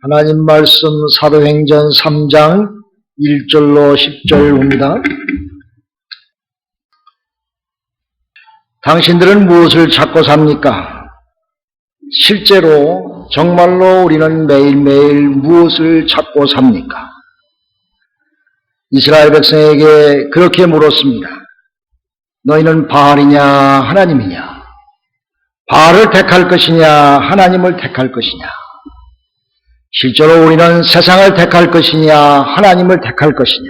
하나님 말씀 사도행전 3장 1절로 10절입니다. 당신들은 무엇을 찾고 삽니까? 실제로 정말로 우리는 매일매일 무엇을 찾고 삽니까? 이스라엘 백성에게 그렇게 물었습니다. 너희는 바알이냐 하나님이냐? 바알을 택할 것이냐 하나님을 택할 것이냐? 실제로 우리는 세상을 택할 것이냐 하나님을 택할 것이냐?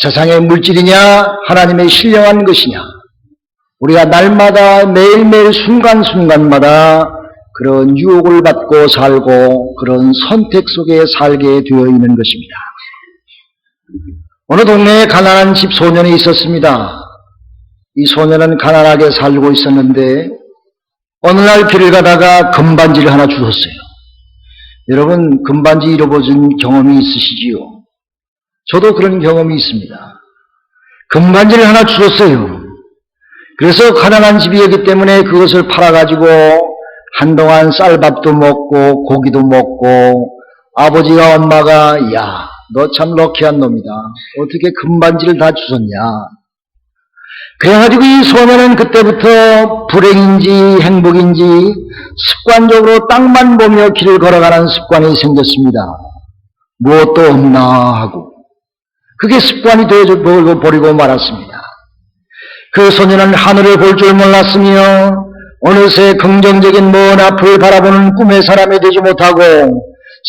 세상의 물질이냐 하나님의 신령한 것이냐? 우리가 날마다 매일매일 순간순간마다 그런 유혹을 받고 살고 그런 선택 속에 살게 되어 있는 것입니다. 어느 동네에 가난한 집 소년이 있었습니다. 이 소년은 가난하게 살고 있었는데 어느 날 길을 가다가 금반지를 하나 주웠어요. 여러분, 금반지 잃어버린 경험이 있으시지요? 저도 그런 경험이 있습니다. 금반지를 하나 주웠어요. 그래서 가난한 집이었기 때문에 그것을 팔아가지고 한동안 쌀밥도 먹고 고기도 먹고 아버지와 엄마가 야, 너 참 럭키한 놈이다. 어떻게 금반지를 다 주웠냐. 그래가지고 이 소년은 그때부터 불행인지 행복인지 습관적으로 땅만 보며 길을 걸어가는 습관이 생겼습니다. 무엇도 없나 하고 그게 습관이 되어버리고 말았습니다. 그 소년은 하늘을 볼 줄 몰랐으며 어느새 긍정적인 먼 앞을 바라보는 꿈의 사람이 되지 못하고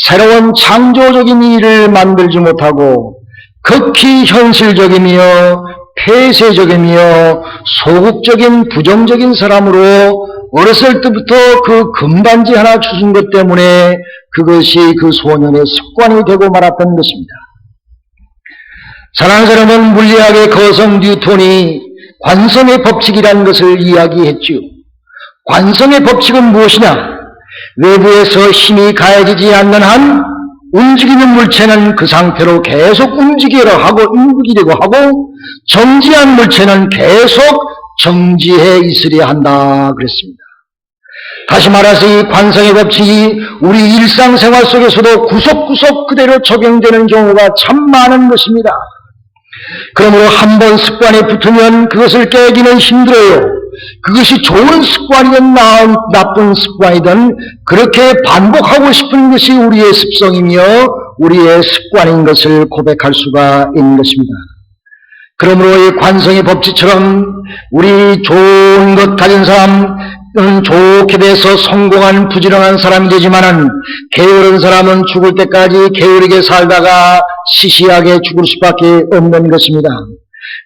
새로운 창조적인 일을 만들지 못하고 극히 현실적이며 폐쇄적이며 소극적인 부정적인 사람으로 어렸을 때부터 그 금반지 하나 주신 것 때문에 그것이 그 소년의 습관이 되고 말았던 것입니다. 사랑하는 사람은 물리학의 거성 뉴턴이 관성의 법칙이라는 것을 이야기했지요. 관성의 법칙은 무엇이냐? 외부에서 힘이 가해지지 않는 한 움직이는 물체는 그 상태로 계속 움직이려고 하고 정지한 물체는 계속 정지해 있으려 한다 그랬습니다. 다시 말해서 이 관성의 법칙이 우리 일상생활 속에서도 구석구석 그대로 적용되는 경우가 참 많은 것입니다. 그러므로 한번 습관에 붙으면 그것을 깨기는 힘들어요. 그것이 좋은 습관이든 나쁜 습관이든 그렇게 반복하고 싶은 것이 우리의 습성이며 우리의 습관인 것을 고백할 수가 있는 것입니다. 그러므로 이 관성의 법칙처럼 우리 좋은 것 가진 사람은 좋게 돼서 성공한 부지런한 사람이 되지만은 게으른 사람은 죽을 때까지 게으르게 살다가 시시하게 죽을 수밖에 없는 것입니다.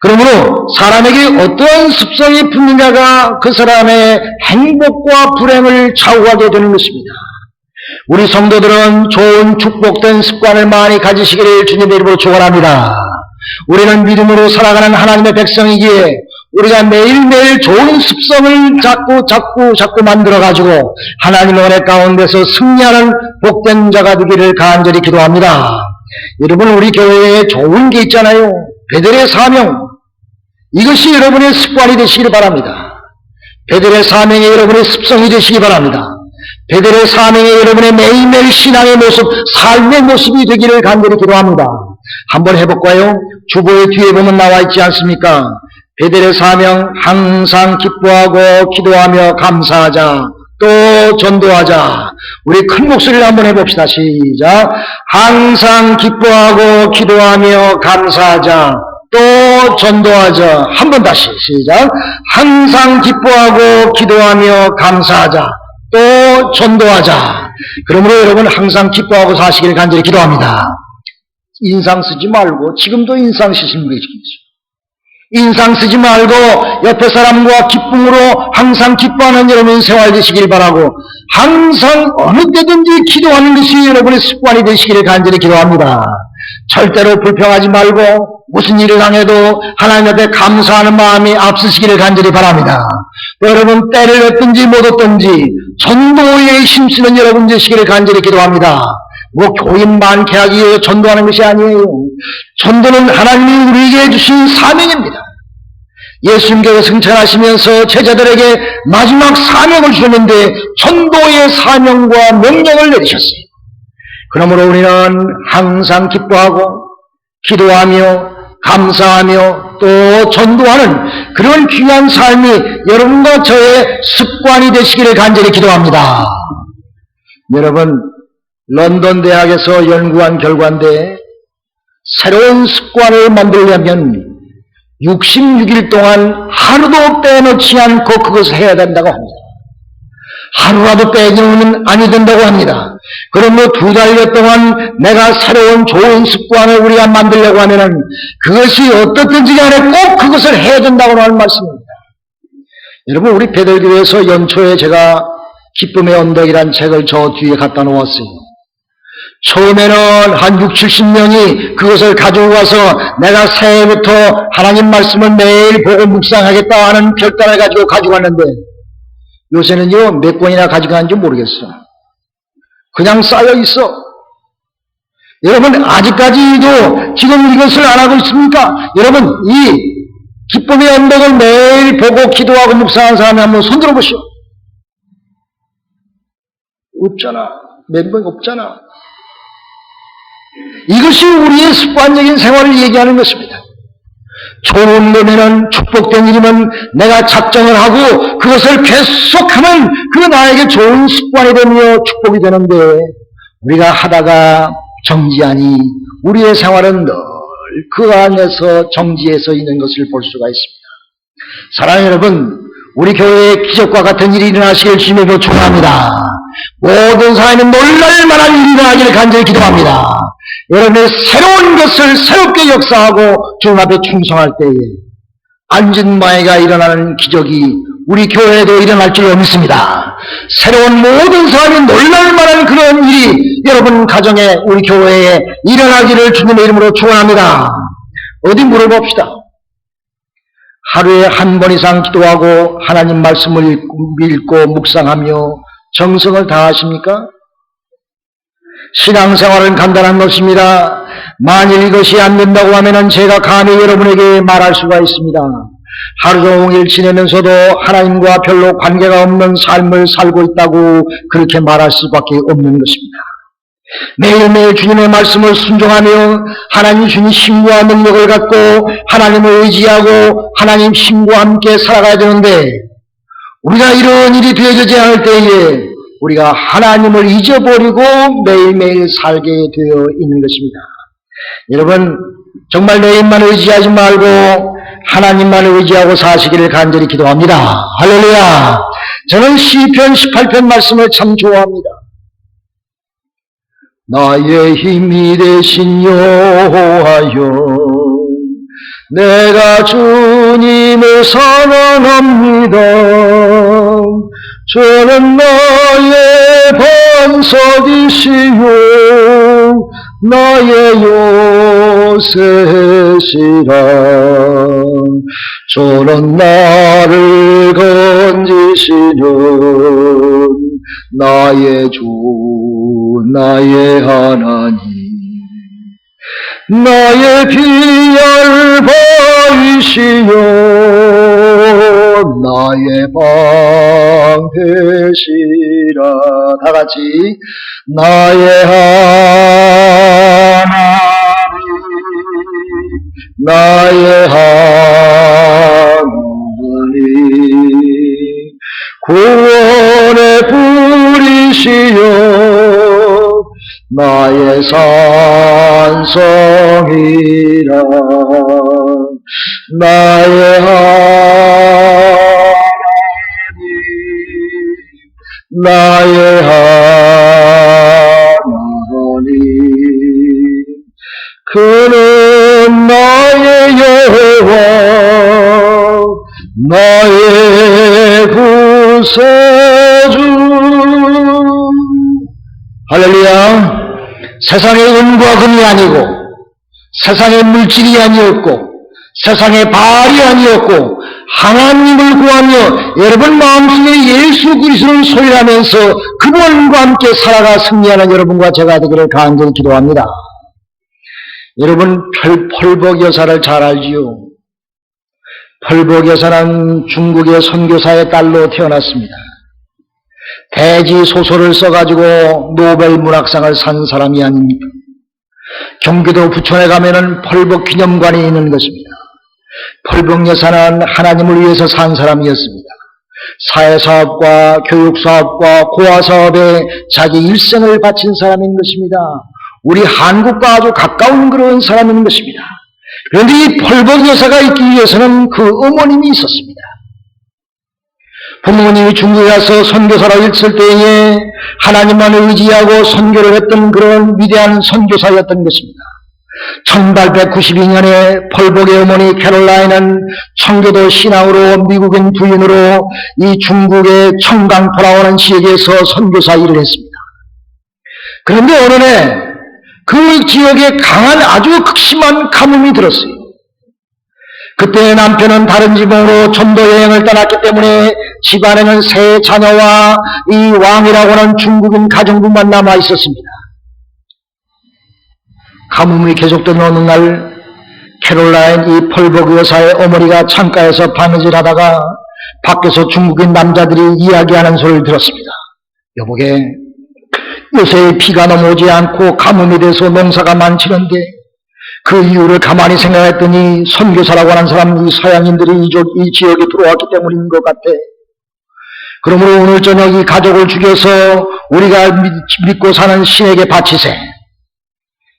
그러므로 사람에게 어떠한 습성이 붙느냐가 그 사람의 행복과 불행을 좌우하게 되는 것입니다. 우리 성도들은 좋은 축복된 습관을 많이 가지시기를 주님의 이름으로 축원합니다. 우리는 믿음으로 살아가는 하나님의 백성이기에 우리가 매일매일 좋은 습성을 자꾸 만들어가지고 하나님의 은혜 가운데서 승리하는 복된 자가 되기를 간절히 기도합니다. 여러분, 우리 교회에 좋은 게 있잖아요. 베델의 사명. 이것이 여러분의 습관이 되시기를 바랍니다. 베델의 사명이 여러분의 습성이 되시기 바랍니다. 베델의 사명이 여러분의 매일매일 신앙의 모습, 삶의 모습이 되기를 간절히 기도합니다. 한번 해볼까요? 주보의 뒤에 보면 나와 있지 않습니까? 베델의 사명, 항상 기뻐하고 기도하며 감사하자. 또 전도하자. 우리 큰 목소리를 한번 해봅시다. 시작. 항상 기뻐하고 기도하며 감사하자. 또 전도하자. 한 번 다시 시작. 항상 기뻐하고 기도하며 감사하자. 또 전도하자. 그러므로 여러분 항상 기뻐하고 사시길 간절히 기도합니다. 인상 쓰지 말고 지금도 인상 쓰시는 분이 있습니다. 인상 쓰지 말고 옆에 사람과 기쁨으로 항상 기뻐하는 여러분 생활 되시길 바라고 항상 어느 때든지 기도하는 것이 여러분의 습관이 되시기를 간절히 기도합니다. 절대로 불평하지 말고 무슨 일을 당해도 하나님 앞에 감사하는 마음이 앞서시기를 간절히 바랍니다. 여러분 때를 얻든지 못 얻든지 전도에 힘쓰는 여러분 되시기를 간절히 기도합니다. 뭐 교인 많게 하기 위해 전도하는 것이 아니에요. 전도는 하나님이 우리에게 주신 사명입니다. 예수님께서 승천하시면서 제자들에게 마지막 사명을 주셨는데 전도의 사명과 명령을 내리셨어요. 그러므로 우리는 항상 기뻐하고 기도하며 감사하며 또 전도하는 그런 귀한 삶이 여러분과 저의 습관이 되시기를 간절히 기도합니다. 여러분, 런던 대학에서 연구한 결과인데 새로운 습관을 만들려면 66일 동안 하루도 빼놓지 않고 그것을 해야 된다고 합니다. 하루라도 빼놓으면 아니 된다고 합니다. 그러므로 2달여 동안 내가 새로운 좋은 습관을 우리가 만들려고 하면은 그것이 어떻든지 간에 꼭 그것을 해야 된다고 하는 말씀입니다. 여러분, 우리 베들교회에서 연초에 제가 기쁨의 언덕이란 책을 저 뒤에 갖다 놓았어요. 처음에는 한 60, 70명이 그것을 가지고 가서 내가 새해부터 하나님 말씀을 매일 보고 묵상하겠다 하는 결단을 가지고 왔는데 요새는요, 몇 권이나 가져가는지 모르겠어. 그냥 쌓여 있어. 여러분, 아직까지도 지금 이것을 안 하고 있습니까? 여러분, 이 기쁨의 언덕을 매일 보고 기도하고 묵상하는 사람이 한번 손 들어보시오. 없잖아. 몇 명 없잖아. 이것이 우리의 습관적인 생활을 얘기하는 것입니다. 좋은 일이면 축복된 일이면 내가 작정을 하고 그것을 계속하면 그 나에게 좋은 습관이 되며 축복이 되는데 우리가 하다가 정지하니 우리의 생활은 늘 그 안에서 정지해서 있는 것을 볼 수가 있습니다. 사랑하는 여러분, 우리 교회에 기적과 같은 일이 일어나시길 주님으로 축원합니다. 모든 사람이 놀랄 만한 일이 일어나기를 간절히 기도합니다. 여러분의 새로운 것을 새롭게 역사하고 주님 앞에 충성할 때에 안진마애가 일어나는 기적이 우리 교회에도 일어날 줄 믿습니다. 새로운 모든 사람이 놀랄 만한 그런 일이 여러분 가정에 우리 교회에 일어나기를 주님의 이름으로 축원합니다. 어디 물어봅시다. 하루에 한 번 이상 기도하고 하나님 말씀을 읽고 묵상하며 정성을 다하십니까? 신앙생활은 간단한 것입니다. 만일 이것이 안 된다고 하면 제가 감히 여러분에게 말할 수가 있습니다. 하루 종일 지내면서도 하나님과 별로 관계가 없는 삶을 살고 있다고 그렇게 말할 수밖에 없는 것입니다. 매일매일 주님의 말씀을 순종하며 하나님 주님 신과 능력을 갖고 하나님을 의지하고 하나님 신과 함께 살아가야 되는데 우리가 이런 일이 되어지지 않을 때에 우리가 하나님을 잊어버리고 매일매일 살게 되어 있는 것입니다. 여러분, 정말 내 힘만 의지하지 말고 하나님만 의지하고 사시기를 간절히 기도합니다. 할렐루야. 저는 시편 18편 말씀을 참 좋아합니다. 나의 힘이 되신 여호와여, 내가 주님을 사랑합니다. 저는 나의 반석이시요 나의 요새시라. 저는 나를 건지시는 나의 주 나의 하나님, 나의 비열 바위시여 나의 방패시라. 다같이 나의 하나님, 나의 하나님, 구원의 뿌리시여 나의 산성이라. 나의 하나님, 나의 하나님, 그는 나의 여호와 나의 구세주. 할렐루야. 세상의 은과 금이 아니고 세상의 물질이 아니었고 세상의 바알이 아니었고 하나님을 구하며 여러분 마음속에 예수 그리스도를 소유하면서 그분과 함께 살아가 승리하는 여러분과 제가 되기를 간절히 기도합니다. 여러분, 펄벅 여사를 잘 알지요? 펄벅 여사는 중국의 선교사의 딸로 태어났습니다. 대지소설을 써가지고 노벨 문학상을 산 사람이 아닙니까? 경기도 부천에 가면은 펄벅 기념관이 있는 것입니다. 펄벅 여사는 하나님을 위해서 산 사람이었습니다. 사회사업과 교육사업과 고아사업에 자기 일생을 바친 사람인 것입니다. 우리 한국과 아주 가까운 그런 사람인 것입니다. 그런데 이 펄벅 여사가 있기 위해서는 그 어머님이 있었습니다. 부모님이 중국에 가서 선교사로 있을 때에 하나님만 의지하고 선교를 했던 그런 위대한 선교사였던 것입니다. 1892년에 펄벅의 어머니 캐롤라인은 청교도 신앙으로 미국인 부인으로 이 중국의 청강 돌아오는 지역에서 선교사 일을 했습니다. 그런데 어느 날 그 지역에 강한 아주 극심한 가뭄이 들었어요. 그때 남편은 다른 지방으로 전도 여행을 떠났기 때문에 집안에는 세 자녀와 이 왕이라고 하는 중국인 가정부만 남아 있었습니다. 가뭄이 계속되는 어느 날 캐롤라인 이 펄벅 여사의 어머니가 창가에서 바느질하다가 밖에서 중국인 남자들이 이야기하는 소리를 들었습니다. 여보게, 요새 비가 넘어오지 않고 가뭄이 돼서 농사가 많지는데 그 이유를 가만히 생각했더니 선교사라고 하는 사람, 이 서양인들이 이 지역에 들어왔기 때문인 것 같아. 그러므로 오늘 저녁 이 가족을 죽여서 우리가 믿고 사는 신에게 바치세.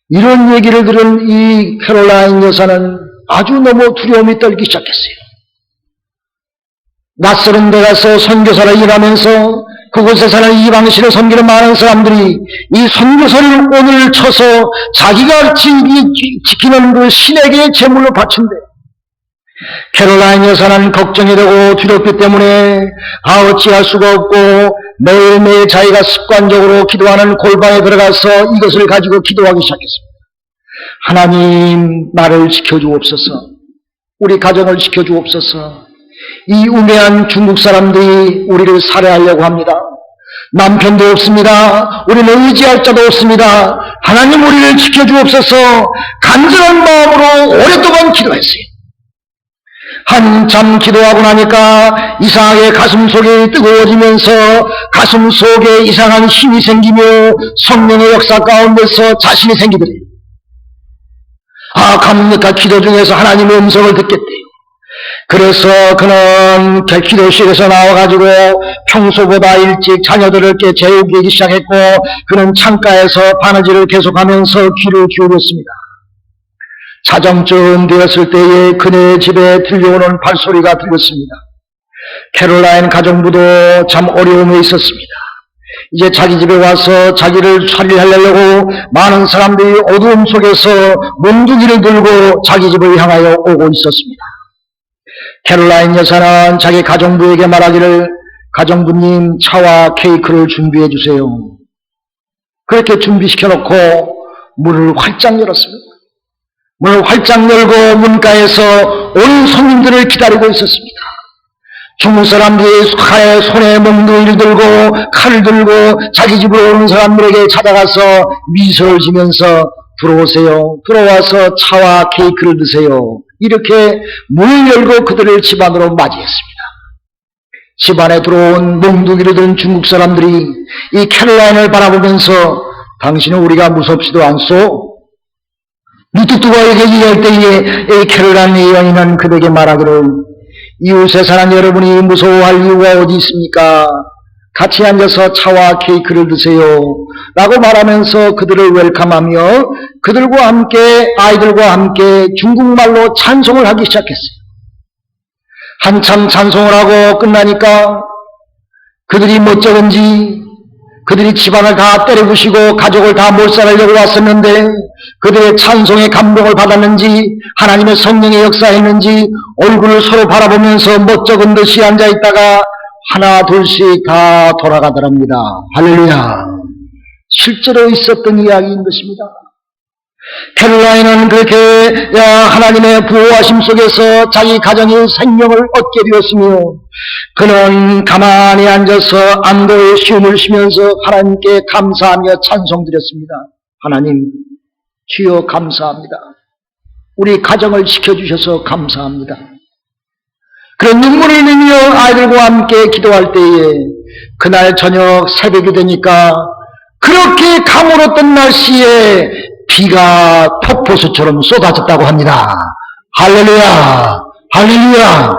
이런 얘기를 들은 이 캐롤라인 여사는 아주 너무 두려움이 떨기 시작했어요. 낯설은 데 가서 선교사를 일하면서 그곳에 사는 이방신을 섬기는 많은 사람들이 이 선교사를 오늘 쳐서 자기가 지키는 그 신에게 제물로 바친대. 캐롤라인 여사는 걱정이 되고 두렵기 때문에 어찌할 수가 없고 매일매일 자기가 습관적으로 기도하는 골방에 들어가서 이것을 가지고 기도하기 시작했습니다. 하나님, 나를 지켜주옵소서. 우리 가정을 지켜주옵소서. 이 우매한 중국 사람들이 우리를 살해하려고 합니다. 남편도 없습니다. 우리는 의지할 자도 없습니다. 하나님, 우리를 지켜주옵소서. 간절한 마음으로 오랫동안 기도했어요. 한참 기도하고 나니까 이상하게 가슴 속이 뜨거워지면서 가슴 속에 이상한 힘이 생기며 성령의 역사 가운데서 자신이 생기더래요. 갑니까? 기도 중에서 하나님의 음성을 듣겠대요. 그래서 그는 기도실에서 나와가지고 평소보다 일찍 자녀들을 재우기 시작했고 그는 창가에서 바느질을 계속하면서 귀를 기울였습니다. 자정쯤 되었을 때에 그네 집에 들려오는 발소리가 들렸습니다. 캐롤라인 가정부도 참 어려움에 있었습니다. 이제 자기 집에 와서 자기를 살리려고 많은 사람들이 어두움 속에서 몽둥이를 들고 자기 집을 향하여 오고 있었습니다. 캐롤라인 여사는 자기 가정부에게 말하기를, 가정부님, 차와 케이크를 준비해 주세요. 그렇게 준비시켜놓고 문을 활짝 열었습니다. 문을 활짝 열고 문가에서 온 손님들을 기다리고 있었습니다. 중국 사람들이 손에 몽둥이를 들고 칼을 들고 자기 집으로 오는 사람들에게 찾아가서 미소를 지면서 들어오세요. 들어와서 차와 케이크를 드세요. 이렇게 문을 열고 그들을 집안으로 맞이했습니다. 집안에 들어온 몽둥이를 든 중국 사람들이 이 캐롤라인을 바라보면서 당신은 우리가 무섭지도 않소? 무뚝뚝하게 얘기할 때에 이 캐롤라인 여인은 그들에게 말하기를, 이웃에 사는 여러분이 무서워할 이유가 어디 있습니까? 같이 앉아서 차와 케이크를 드세요. 라고 말하면서 그들을 웰컴하며 그들과 함께, 아이들과 함께 중국말로 찬송을 하기 시작했어요. 한참 찬송을 하고 끝나니까 그들이 멋쩍은지 그들이 집안을 다 때려부시고 가족을 다 몰살하려고 왔었는데 그들의 찬송에 감동을 받았는지 하나님의 성령의 역사했는지 얼굴을 서로 바라보면서 멋쩍은 듯이 앉아있다가 하나 둘씩 다 돌아가더랍니다. 할렐루야. 실제로 있었던 이야기인 것입니다. 캐롤라인은 그렇게 하나님의 보호하심 속에서 자기 가정의 생명을 얻게 되었으며 그는 가만히 앉아서 안도의 시음을 쉬면서 하나님께 감사하며 찬송드렸습니다. 하나님, 주여 감사합니다. 우리 가정을 지켜주셔서 감사합니다. 그런 눈물을 흘리며 아이들과 함께 기도할 때에 그날 저녁 새벽이 되니까 그렇게 가물었던 날씨에 비가 폭포수처럼 쏟아졌다고 합니다. 할렐루야! 할렐루야!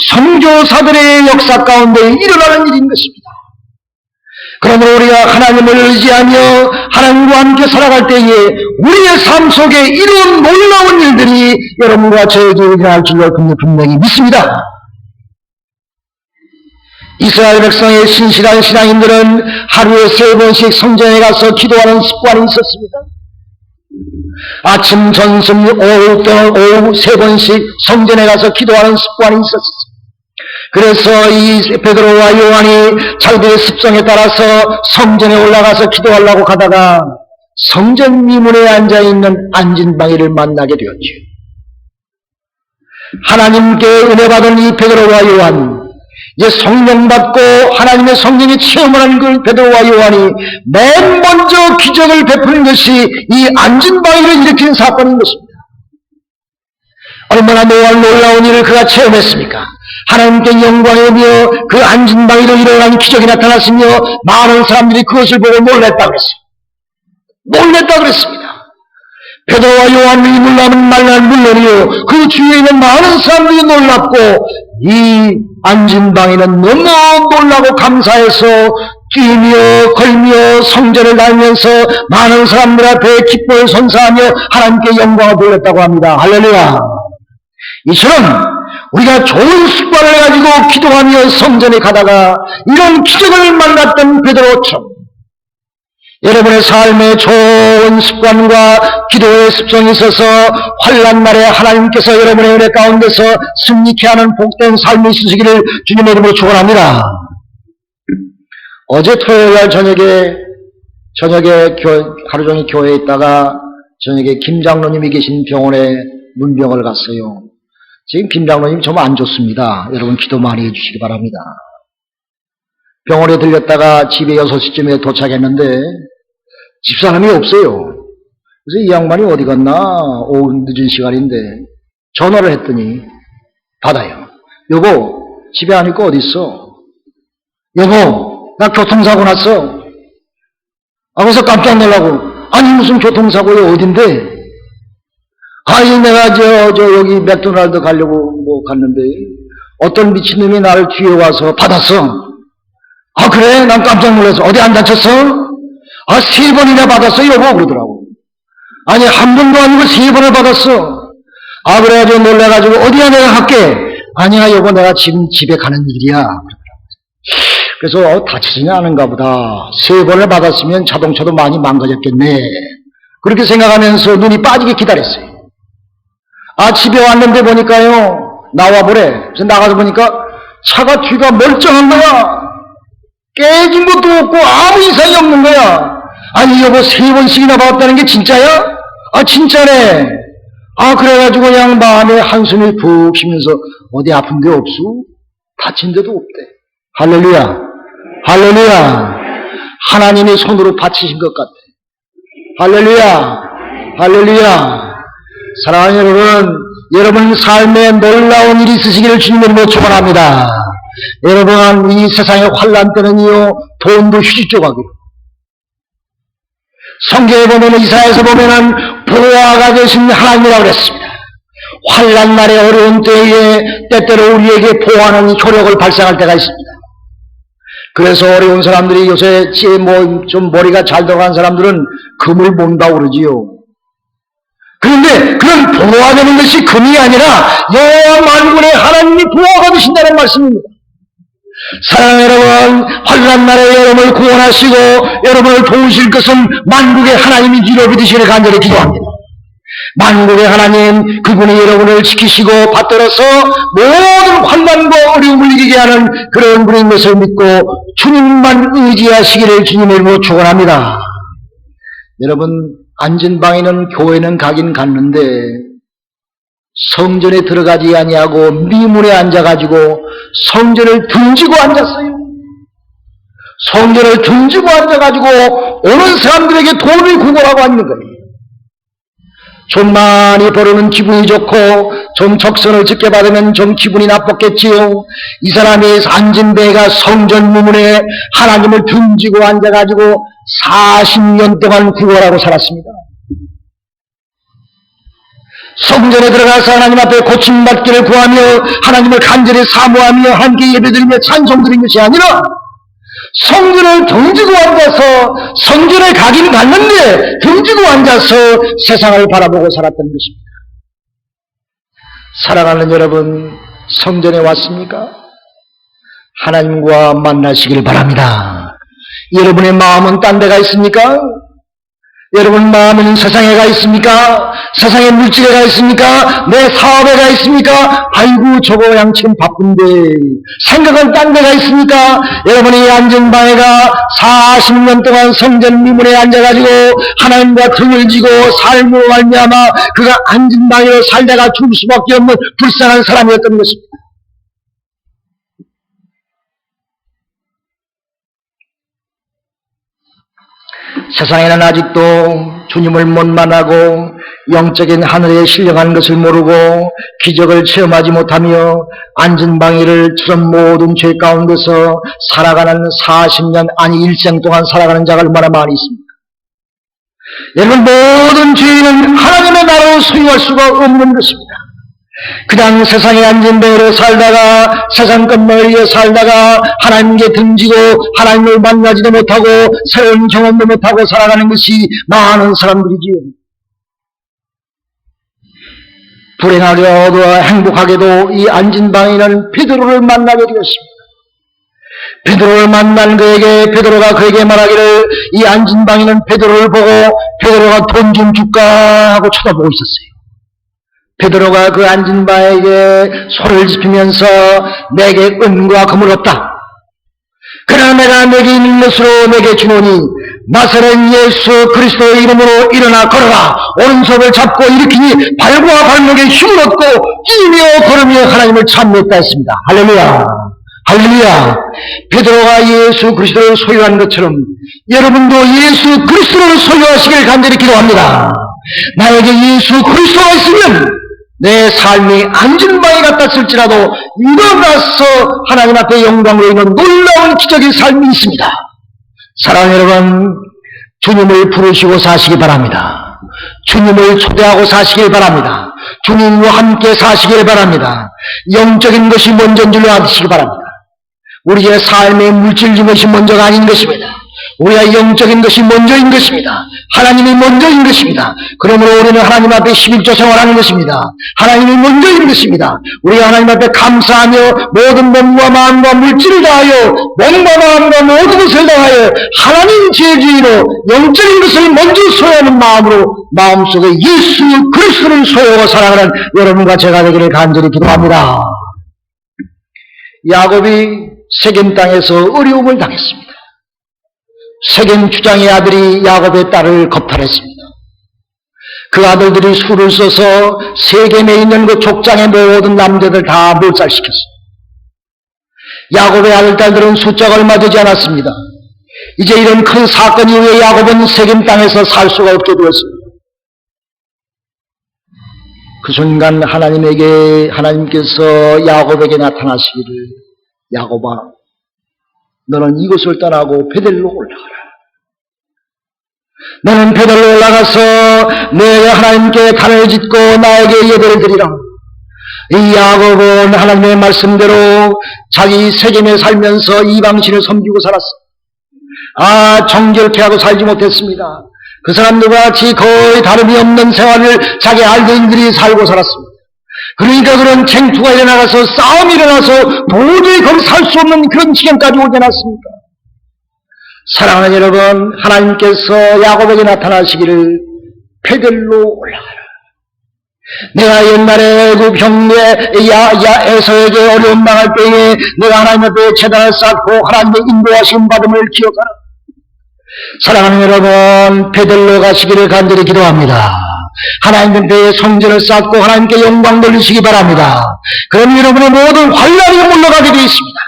선교사들의 역사 가운데 일어나는 일인 것입니다. 그러므로 우리가 하나님을 의지하며 하나님과 함께 살아갈 때에 우리의 삶 속에 이런 놀라운 일들이 여러분과 저에게 일어날 줄로 분명히 믿습니다. 이스라엘 백성의 신실한 신앙인들은 하루에 3번씩 성전에 가서 기도하는 습관이 있었습니다. 아침, 점심, 오후 3번씩 성전에 가서 기도하는 습관이 있었습니다. 그래서 이 베드로와 요한이 자기들의 습성에 따라서 성전에 올라가서 기도하려고 가다가 성전 미문에 앉아있는 안진방이를 만나게 되었죠. 하나님께 은혜 받은 이 베드로와 요한, 이제 성령 받고 하나님의 성령의 체험을 한 그 베드로와 요한이 맨 먼저 기적을 베푸는 것이 이 안진방이를 일으키는 사건인 것입니다. 얼마나 놀라운 일을 그가 체험했습니까? 하나님께 영광이며 그 안진방위로 일어난 기적이 나타났으며 많은 사람들이 그것을 보고 놀랬다 그랬어요. 놀랬다 그랬습니다. 베드로와 요한이 놀라면 말란 물론이요, 그 주위에 있는 많은 사람들이 놀랍고 이 안진방위는 너무 놀라고 감사해서 뛰며 걸며 성전을 다니면서 많은 사람들 앞에 기쁨을 선사하며 하나님께 영광을 돌렸다고 합니다. 할렐루야. 이처럼 우리가 좋은 습관을 가지고 기도하며 성전에 가다가 이런 기적을 만났던 베드로처럼 여러분의 삶에 좋은 습관과 기도의 습성이 있어서 환난 날에 하나님께서 여러분의 은혜 가운데서 승리케 하는 복된 삶이 있으시기를 주님의 이름으로 축원합니다. 어제 토요일날 저녁에 하루 종일 교회에 있다가 저녁에 김 장로님이 계신 병원에 문병을 갔어요. 지금 김 장로님 좀 안 좋습니다. 여러분 기도 많이 해주시기 바랍니다. 병원에 들렸다가 집에 6시쯤에 도착했는데 집사람이 없어요. 그래서 이 양반이 어디 갔나 오후 늦은 시간인데 전화를 했더니 받아요. 여보, 집에 안 있고 어디 있어? 여보, 나 교통사고 났어. 그래서 깜짝 놀라고, 아니 무슨 교통사고야, 어딘데? 아니 내가 여기 맥도날드 가려고 갔는데 어떤 미친놈이 나를 뒤에 와서 받았어. 그래? 난 깜짝 놀라서 어디 안 다쳤어? 3번이나 받았어 여보 그러더라고. 아니 한 번도 아니고 3번을 받았어. 그래가지고 놀래가지고 어디야 내가 갈게. 아니야 여보 내가 지금 집에 가는 일이야. 그래서 다치지는 않은가 보다. 3번을 받았으면 자동차도 많이 망가졌겠네. 그렇게 생각하면서 눈이 빠지게 기다렸어요. 집에 왔는데 보니까요, 나와보래. 그래서 나가서 보니까 차가 뒤가 멀쩡한 거야. 깨진 것도 없고 아무 이상이 없는 거야. 아니 여보 3번씩이나 받았다는 게 진짜야? 진짜네. 그래가지고 그냥 마음에 한숨이 푹 쉬면서 어디 아픈 데 없소? 다친 데도 없대. 할렐루야. 할렐루야. 하나님이 손으로 받치신 것 같아. 할렐루야. 할렐루야. 사랑하는 여러분 삶에 놀라운 일이 있으시기를 주님으로 축원합니다. 여러분 이 세상의 환난 때는요 돈도 휘죽조각이에요. 성경에 보면 이사야에서 보면은 보호가 되신 하나님이라고 그랬습니다. 환난 날의 어려운 때에 때때로 우리에게 보호하는 효력을 발생할 때가 있습니다. 그래서 어려운 사람들이 요새 좀 머리가 잘 들어간 사람들은 금을 본다고 그러지요. 그런데 그런 보호가 되는 것이 금이 아니라 여호와 만군의 하나님이 보호가 되신다는 말씀입니다. 사랑하는 여러분, 환난 날에 여러분을 구원하시고 여러분을 도우실 것은 만국의 하나님이 주로 믿으시기를 간절히 기도합니다. 만국의 하나님, 그분이 여러분을 지키시고 받들어서 모든 환난과 어려움을 이기게 하는 그런 분인 것을 믿고 주님만 의지하시기를 주님의 이름으로 축원합니다. 여러분, 안진방에는 교회는 가긴 갔는데 성전에 들어가지 아니하고 미문에 앉아가지고 성전을 등지고 앉았어요. 성전을 등지고 앉아가지고 오는 사람들에게 돈을 구걸하고 앉는 거예요. 좀 많이 벌으면 기분이 좋고 좀 적선을 적게 받으면 좀 기분이 나빴겠지요. 이 사람이 앉은 데가 성전 무문에 하나님을 등지고 앉아가지고 40년 동안 구걸하고 살았습니다. 성전에 들어가서 하나님 앞에 고침받기를 구하며 하나님을 간절히 사모하며 함께 예배드리며 찬송드리는 것이 아니라 성전을 등지고 앉아서 성전에 가긴 갔는데 등지고 앉아서 세상을 바라보고 살았던 것입니다. 사랑하는 여러분, 성전에 왔습니까? 하나님과 만나시길 바랍니다. 여러분의 마음은 딴 데가 있습니까? 여러분 마음은 세상에 가 있습니까? 세상의 물질에 가 있습니까? 내 사업에 가 있습니까? 아이고 저거 양침 바쁜데 생각은 딴 데 가 있습니까? 여러분이 앉은 방에가 40년 동안 성전 미문에 앉아가지고 하나님과 등을 지고 삶으로 말미암아 그가 앉은 방에로 살다가 죽을 수밖에 없는 불쌍한 사람이었던 것입니다. 세상에는 아직도 주님을 못 만나고 영적인 하늘에 신령한 것을 모르고 기적을 체험하지 못하며 앉은 방위를 저런 모든 죄 가운데서 살아가는 40년 아니 일생 동안 살아가는 자가 얼마나 많이 있습니까? 여러분, 모든 죄인은 하나님의 나라로 소유할 수가 없는 것입니다. 그냥 세상에 앉은 배로 살다가 세상 끝머리에 살다가 하나님께 등지고 하나님을 만나지도 못하고 새로운 경험도 못하고 살아가는 것이 많은 사람들이지요. 불행하게도 행복하게도 이 앉은 방에는 베드로를 만나게 되었습니다. 베드로를 만난 그에게 베드로가 그에게 말하기를 이 앉은 방에는 베드로를 보고 베드로가 돈 좀 줄까 하고 쳐다보고 있었어요. 베드로가 그 앉은 바에게 손을 짚으면서 내게 은과 금은 없다. 그러나 내가 내게 있는 것으로 내게 주노니 나사렛 예수 그리스도의 이름으로 일어나 걸어라. 오른손을 잡고 일으키니 발과 발목에 힘을 얻고 뛰며 걸으며 하나님을 찬미했다 했습니다. 할렐루야. 할렐루야. 베드로가 예수 그리스도를 소유한 것처럼 여러분도 예수 그리스도를 소유하시길 간절히 기도합니다. 나에게 예수 그리스도가 있으면 내 삶이 앉은 방에 같았을지라도 일어나서 하나님 앞에 영광으로 있는 놀라운 기적의 삶이 있습니다. 사랑하는 여러분, 주님을 부르시고 사시기 바랍니다. 주님을 초대하고 사시길 바랍니다. 주님과 함께 사시길 바랍니다. 영적인 것이 먼저인 줄로 아시기 바랍니다. 우리의 삶의 물질적인 것이 먼저가 아닌 것입니다. 우리의 영적인 것이 먼저인 것입니다. 하나님이 먼저인 것입니다. 그러므로 우리는 하나님 앞에 11조 생활하는 것입니다. 하나님이 먼저인 것입니다. 우리가 하나님 앞에 감사하며 모든 몸과 마음과 물질을 다하여 몸과 마음과 모든 것을 다하여 하나님 제주의로 영적인 것을 먼저 소유하는 마음으로 마음속에 예수 그리스도를 소유하고 살아가는 여러분과 제가 되기를 간절히 기도합니다. 야곱이 세겜 땅에서 어려움을 당했습니다. 세겜 주장의 아들이 야곱의 딸을 겁탈했습니다. 그 아들들이 술을 써서 세겜에 있는 그 족장의 모든 남자들 다 몰살시켰습니다. 야곱의 아들딸들은 숫자가 얼마 되지 않았습니다. 이제 이런 큰 사건 이후에 야곱은 세겜 땅에서 살 수가 없게 되었습니다. 그 순간 하나님께서 야곱에게 나타나시기를 야곱아, 너는 이곳을 떠나고 베델로 올라가라. 너는 베델로 올라가서 내가 하나님께 단을 짓고 나에게 예배를 드리라. 이 야곱은 하나님의 말씀대로 자기 세겜에 살면서 이방신을 섬기고 살았어. 정결케 하고 살지 못했습니다. 그 사람들과 같이 거의 다름이 없는 생활을 자기 알대인들이 살고 살았습니다. 그러니까 그런 쟁투가 일어나서 싸움이 일어나서 도저히 거기 살 수 없는 그런 지경까지 오지 않았습니까? 사랑하는 여러분, 하나님께서 야곱에게 나타나시기를 베델로 올라가라. 내가 옛날에 애굽 형제 에서에게 어려움 당할 때에 내가 하나님 앞에 제단을 쌓고 하나님의 인도하심 받음을 기억하라. 사랑하는 여러분, 베델로 가시기를 간절히 기도합니다. 하나님 앞에 성전을 쌓고 하나님께 영광 돌리시기 바랍니다. 그럼 여러분의 모든 환란이 물러가게 되어 있습니다.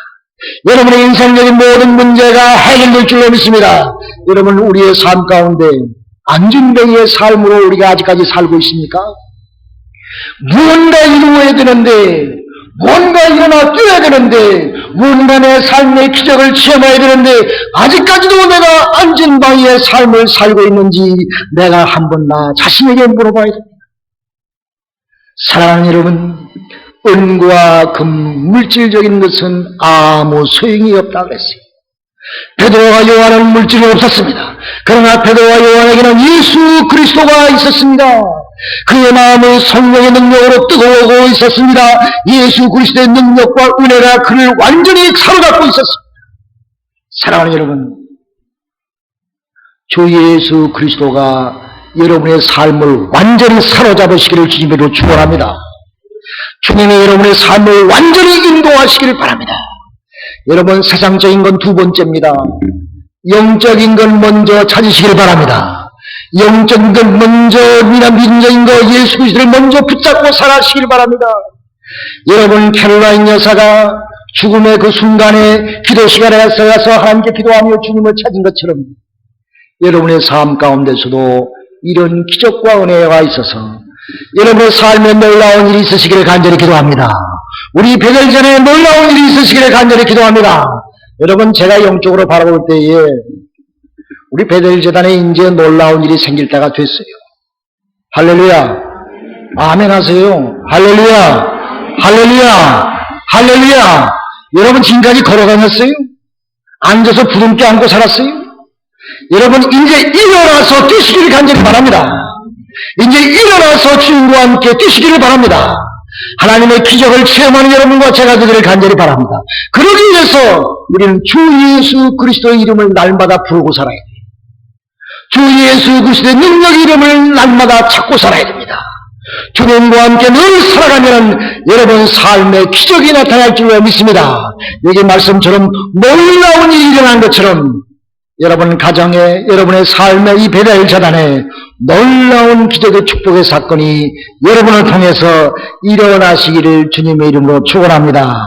여러분의 인생적인 모든 문제가 해결될 줄로 믿습니다. 여러분, 우리의 삶 가운데 안진뱅이의 삶으로 우리가 아직까지 살고 있습니까? 무언가 이루어야 되는데, 무언가 일어나 뛰어야 되는데, 무언가 내 삶의 기적을 체험해야 되는데, 아직까지도 내가 안진뱅이의 삶을 살고 있는지 내가 한번 나 자신에게 물어봐야 됩니다. 사랑하는 여러분, 은과 금, 물질적인 것은 아무 소용이 없다고 그랬어요. 베드로와 요한은 물질이 없었습니다. 그러나 베드로와 요한에게는 예수 그리스도가 있었습니다. 그의 마음은 성령의 능력으로 뜨거워오고 있었습니다. 예수 그리스도의 능력과 은혜가 그를 완전히 사로잡고 있었습니다. 사랑하는 여러분, 주 예수 그리스도가 여러분의 삶을 완전히 사로잡으시기를 주님으로 축원합니다. 주님이 여러분의 삶을 완전히 인도하시기를 바랍니다. 여러분, 세상적인 건 두 번째입니다. 영적인 건 먼저 찾으시기를 바랍니다. 영적인 건 먼저, 민적인 거 예수 그리스도를 먼저 붙잡고 살아시기를 바랍니다. 여러분, 캐롤라인 여사가 죽음의 그 순간에 기도 시간에 가서 하나님께 기도하며 주님을 찾은 것처럼 여러분의 삶 가운데서도 이런 기적과 은혜가 있어서 여러분의 삶에 놀라운 일이 있으시기를 간절히 기도합니다. 우리 베델전에 놀라운 일이 있으시기를 간절히 기도합니다. 여러분, 제가 영적으로 바라볼 때에 우리 베델재단에 이제 놀라운 일이 생길 때가 됐어요. 할렐루야. 아멘 하세요. 할렐루야. 할렐루야. 할렐루야. 여러분, 지금까지 걸어다녔어요? 앉아서 부둥켜 안고 살았어요? 여러분, 이제 일어나서 뛰시기를 간절히 바랍니다. 이제 일어나서 주님과 함께 뛰시기를 바랍니다. 하나님의 기적을 체험하는 여러분과 제가 되기를 간절히 바랍니다. 그러기 위해서 우리는 주 예수 그리스도의 이름을 날마다 부르고 살아야 돼요. 주 예수 그리스도의 능력 이름을 날마다 찾고 살아야 됩니다. 주님과 함께 늘 살아가면 여러분 삶에 기적이 나타날 줄로 믿습니다. 여기 말씀처럼 놀라운 일이 일어난 것처럼 여러분 가정에, 여러분의 삶의 이 베델 재단에 놀라운 기적의 축복의 사건이 여러분을 통해서 일어나시기를 주님의 이름으로 축원합니다.